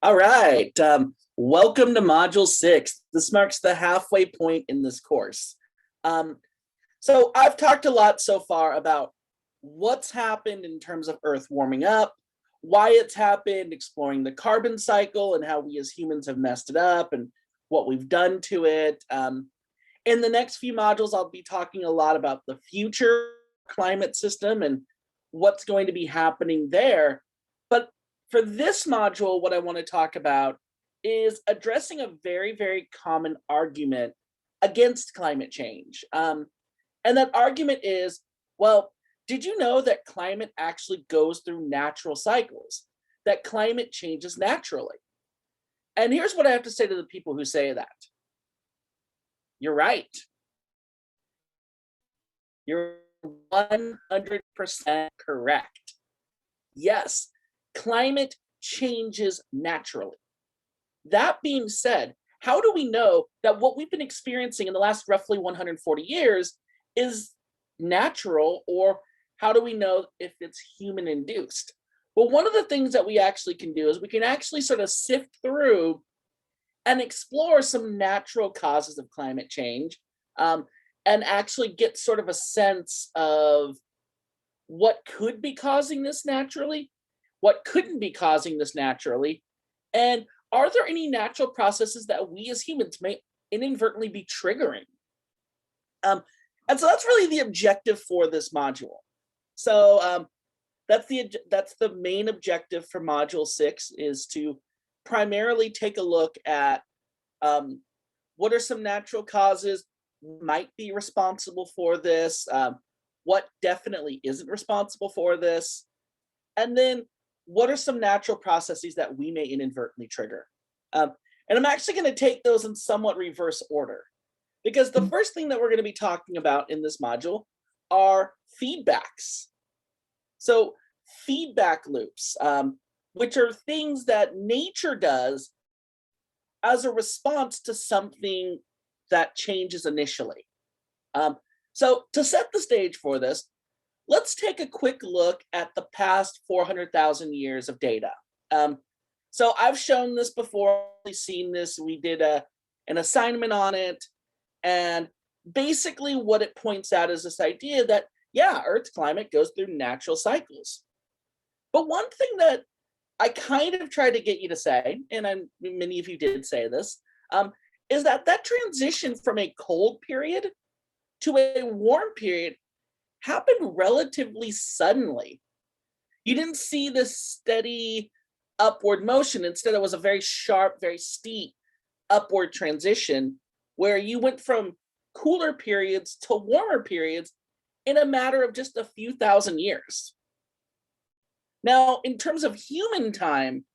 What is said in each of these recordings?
All right. Welcome to Module 6. This marks the halfway point in this course. So I've talked a lot so far about what's happened in terms of Earth warming up, why it's happened, exploring the carbon cycle and how we as humans have messed it up and what we've done to it. In the next few modules, I'll be talking a lot about the future climate system and what's going to be happening there. But for this module, what I want to talk about is addressing a very, very common argument against climate change. And that argument is, well, did you know that climate actually goes through natural cycles, that climate changes naturally? And here's what I have to say to the people who say that. You're right. You're 100% correct. Yes, climate changes naturally. That being said, how do we know that what we've been experiencing in the last roughly 140 years is natural, or how do we know if it's human induced? Well, one of the things that we actually can do is we can actually sort of sift through and explore some natural causes of climate change, and actually get sort of a sense of what could be causing this naturally, what couldn't be causing this naturally, and are there any natural processes that we as humans may inadvertently be triggering? And so that's really the objective for this module. So that's the main objective for module 6, is to primarily take a look at what are some natural causes might be responsible for this, what definitely isn't responsible for this, and then what are some natural processes that we may inadvertently trigger. And I'm actually going to take those in somewhat reverse order, because the first thing that we're going to be talking about in this module are feedbacks. So feedback loops, which are things that nature does as a response to something that changes initially. So to set the stage for this, let's take a quick look at the past 400,000 years of data. So I've shown this before, we've seen this, we did an assignment on it, and basically what it points out is this idea that, yeah, Earth's climate goes through natural cycles. But one thing that I kind of tried to get you to say, and many of you did say this, is that transition from a cold period to a warm period happened relatively suddenly. You didn't see this steady upward motion. Instead, it was a very sharp, very steep upward transition where you went from cooler periods to warmer periods in a matter of just a few thousand years. Now, in terms of human time,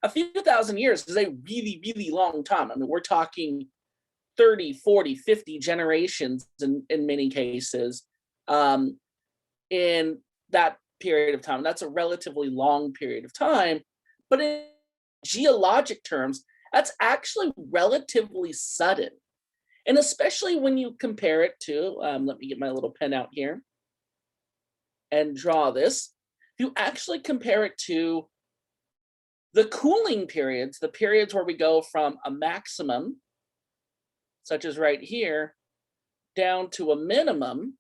a few thousand years is a really, really long time. I mean, we're talking 30, 40, 50 generations in many cases. In that period of time. That's a relatively long period of time, but in geologic terms, that's actually relatively sudden. And especially when you compare it to, let me get my little pen out here and draw this. If you actually compare it to the cooling periods, the periods where we go from a maximum, such as right here, down to a minimum,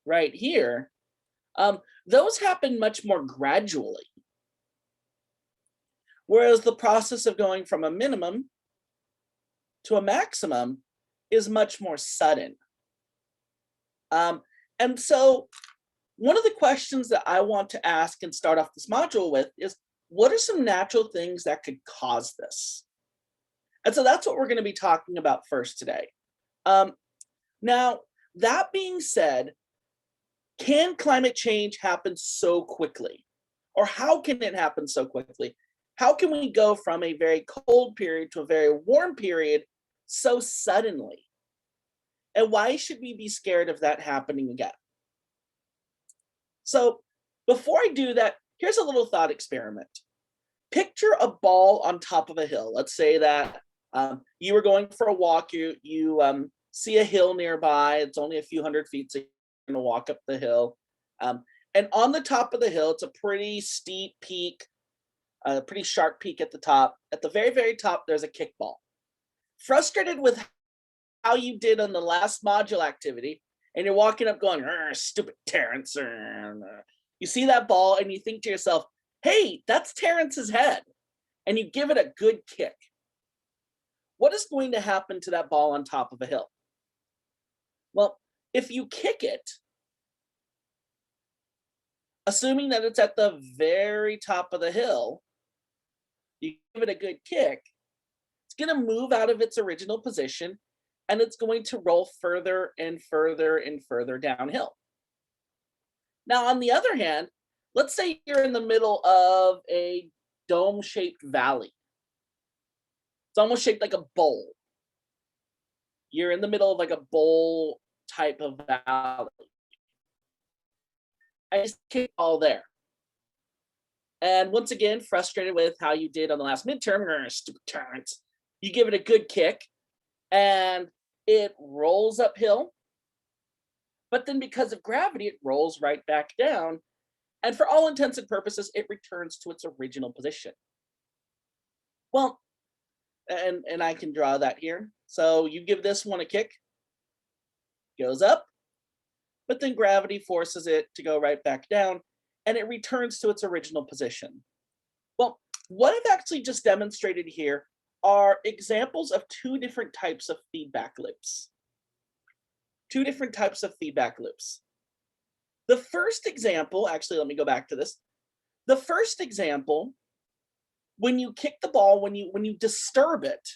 right here, those happen much more gradually. Whereas the process of going from a minimum to a maximum is much more sudden. And so one of the questions that I want to ask and start off this module with is, what are some natural things that could cause this? And so that's what we're going to be talking about first today. Now, that being said, can climate change happen so quickly? Or how can it happen so quickly? How can we go from a very cold period to a very warm period so suddenly? And why should we be scared of that happening again? So before I do that, here's a little thought experiment. Picture a ball on top of a hill. Let's say that you were going for a walk, you see a hill nearby, it's only a few hundred feet, so you're gonna walk up the hill. And on the top of the hill, it's a pretty steep peak. a pretty sharp peak at the top. At the very, very top, there's a kickball. Frustrated with how you did on the last module activity, and you're walking up going, stupid Terrence. You see that ball and you think to yourself, hey, that's Terrence's head. And you give it a good kick. What is going to happen to that ball on top of a hill? Well, if you kick it, assuming that it's at the very top of the hill, you give it a good kick, it's going to move out of its original position and it's going to roll further and further and further downhill. Now, on the other hand, let's say you're in the middle of a dome-shaped valley. It's almost shaped like a bowl. You're in the middle of like a bowl type of valley. I just kick all there. And once again, frustrated with how you did on the last midterm, stupid Terrence, you give it a good kick and it rolls uphill. But then because of gravity, it rolls right back down. And for all intents and purposes, it returns to its original position. Well, and I can draw that here. So you give this one a kick, goes up, but then gravity forces it to go right back down, and it returns to its original position. Well, what I've actually just demonstrated here are examples of two different types of feedback loops. Two different types of feedback loops. The first example, actually, let me go back to this. The first example, when you kick the ball, when you disturb it,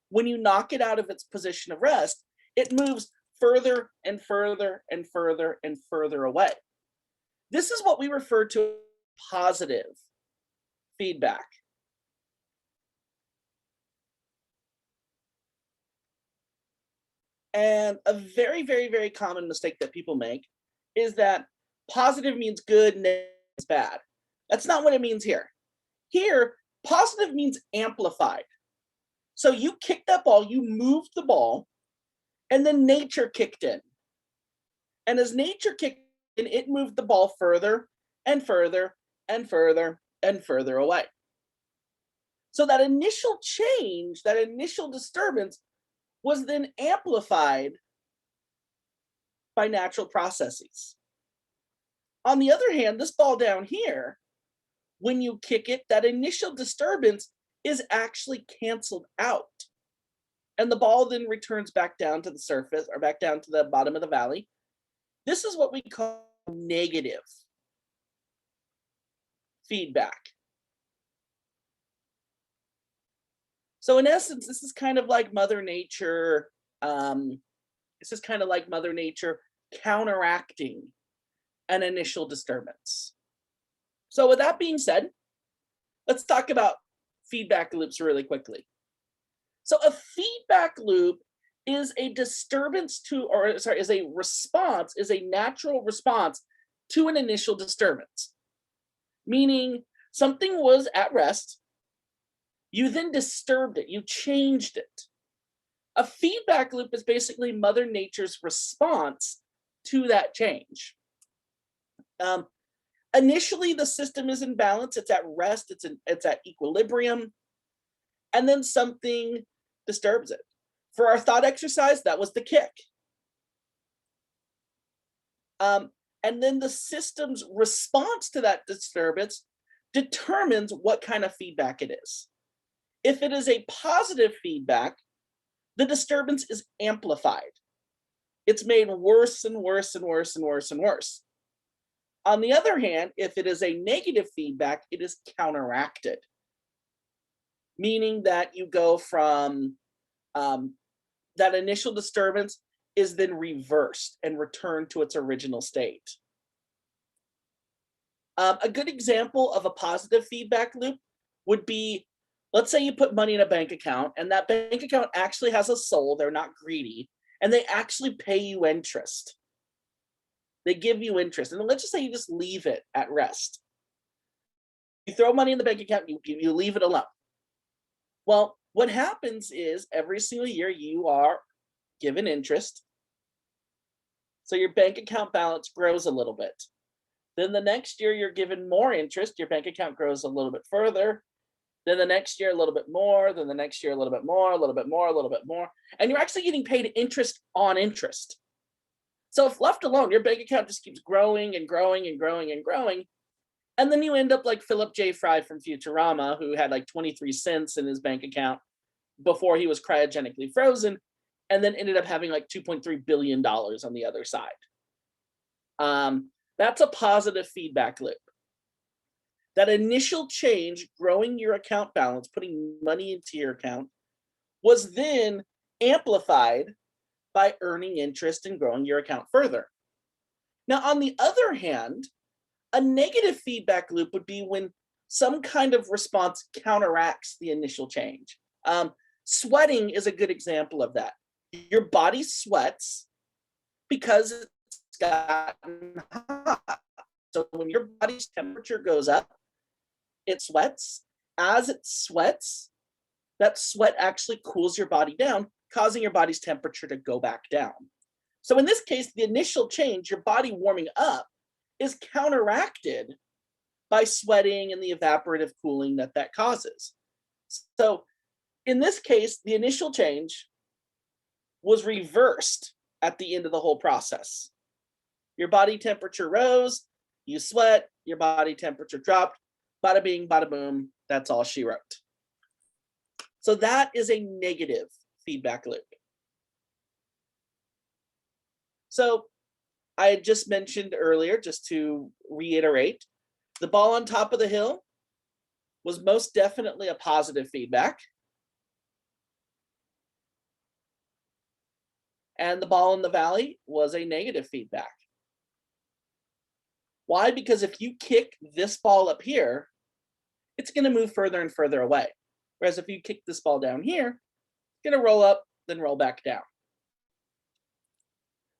when you knock it out of its position of rest, it moves further and further and further and further away. This is what we refer to as positive feedback. And a very, very, very common mistake that people make is that positive means good, negative means bad. That's not what it means here. Here, positive means amplified. So you kicked that ball, you moved the ball, and then nature kicked in. And as nature kicked in, it moved the ball further and further and further and further away. So that initial change, that initial disturbance, was then amplified by natural processes. On the other hand, this ball down here, when you kick it, that initial disturbance is actually canceled out. And the ball then returns back down to the surface or back down to the bottom of the valley. This is what we call negative feedback. So in essence, this is kind of like Mother Nature. This is kind of like Mother Nature counteracting an initial disturbance. So with that being said, let's talk about feedback loops really quickly. So a feedback loop is a disturbance to, or sorry, is a response, is a natural response to an initial disturbance. Meaning something was at rest, you then disturbed it, you changed it. A feedback loop is basically Mother Nature's response to that change. Initially, the system is in balance, it's at rest, it's at equilibrium, and then something disturbs it. For our thought exercise, that was the kick. And then the system's response to that disturbance determines what kind of feedback it is. If it is a positive feedback, the disturbance is amplified. It's made worse and worse and worse and worse and worse. On the other hand, if it is a negative feedback, it is counteracted, meaning that you go from that initial disturbance is then reversed and returned to its original state. A good example of a positive feedback loop would be, let's say you put money in a bank account and that bank account actually has a soul, they're not greedy, and they actually pay you interest. They give you interest. And then let's just say you just leave it at rest. You throw money in the bank account, you leave it alone. Well, what happens is every single year you are given interest. So your bank account balance grows a little bit. Then the next year, you're given more interest. Your bank account grows a little bit further. Then the next year, a little bit more. Then the next year, a little bit more, a little bit more, a little bit more. And you're actually getting paid interest on interest. So if left alone, your bank account just keeps growing and growing and growing and growing. And then you end up like Philip J. Fry from Futurama, who had like 23 cents in his bank account before he was cryogenically frozen, and then ended up having like $2.3 billion on the other side. That's a positive feedback loop. That initial change, growing your account balance, putting money into your account, was then amplified by earning interest and growing your account further. Now, on the other hand, a negative feedback loop would be when some kind of response counteracts the initial change. Sweating is a good example of that. Your body sweats because it's gotten hot. So when your body's temperature goes up, it sweats. As it sweats, that sweat actually cools your body down, causing your body's temperature to go back down. So in this case, the initial change, your body warming up, is counteracted by sweating and the evaporative cooling that causes. So in this case, the initial change was reversed at the end of the whole process. Your body temperature rose, you sweat, your body temperature dropped, bada bing, bada boom, that's all she wrote. So that is a negative feedback loop. So I had just mentioned earlier, just to reiterate, the ball on top of the hill was most definitely a positive feedback. And the ball in the valley was a negative feedback. Why? Because if you kick this ball up here, it's going to move further and further away. Whereas if you kick this ball down here, it's going to roll up, then roll back down.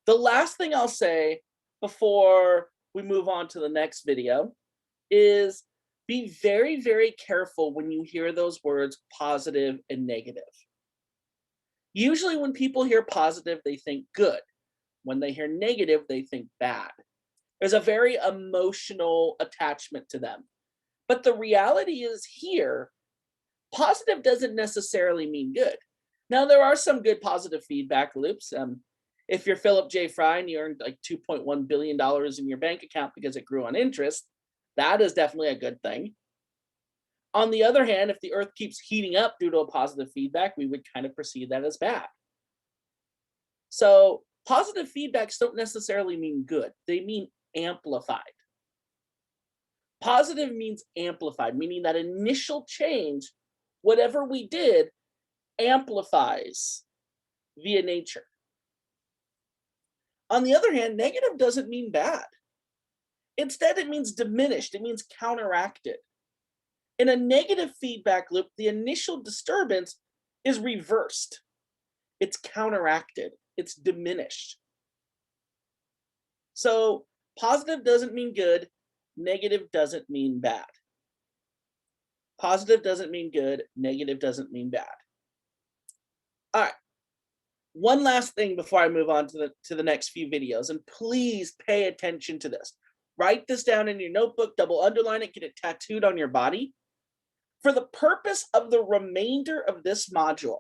The last thing I'll say before we move on to the next video is be very, very careful when you hear those words positive and negative. Usually when people hear positive, they think good. When they hear negative, they think bad. There's a very emotional attachment to them. But the reality is here, positive doesn't necessarily mean good. Now, there are some good positive feedback loops. If you're Philip J. Fry and you earned like $2.1 billion in your bank account because it grew on interest, that is definitely a good thing. On the other hand, if the earth keeps heating up due to a positive feedback, we would kind of perceive that as bad. So positive feedbacks don't necessarily mean good. They mean amplified. Positive means amplified, meaning that initial change, whatever we did, amplifies via nature. On the other hand, negative doesn't mean bad. Instead, it means diminished. It means counteracted. In a negative feedback loop, the initial disturbance is reversed. It's counteracted. It's diminished. So positive doesn't mean good. Negative doesn't mean bad. Positive doesn't mean good. Negative doesn't mean bad. All right. One last thing before I move on to the next few videos, and please pay attention to this. Write this down in your notebook, double underline it, get it tattooed on your body. For the purpose of the remainder of this module,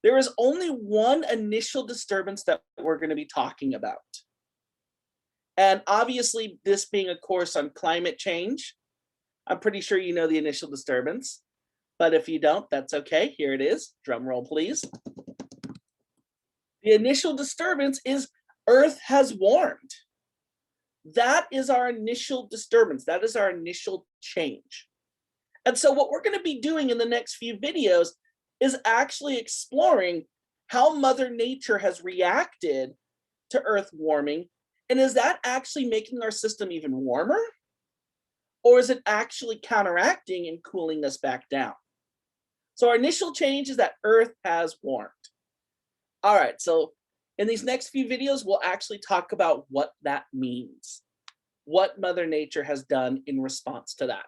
there is only one initial disturbance that we're going to be talking about. And obviously, this being a course on climate change, I'm pretty sure you know the initial disturbance. But if you don't, that's okay. Here it is. Drum roll, please. The initial disturbance is Earth has warmed. That is our initial disturbance. That is our initial change. And so what we're going to be doing in the next few videos is actually exploring how Mother Nature has reacted to Earth warming. And is that actually making our system even warmer? Or is it actually counteracting and cooling us back down? So our initial change is that Earth has warmed. All right, so in these next few videos, we'll actually talk about what that means, what Mother Nature has done in response to that.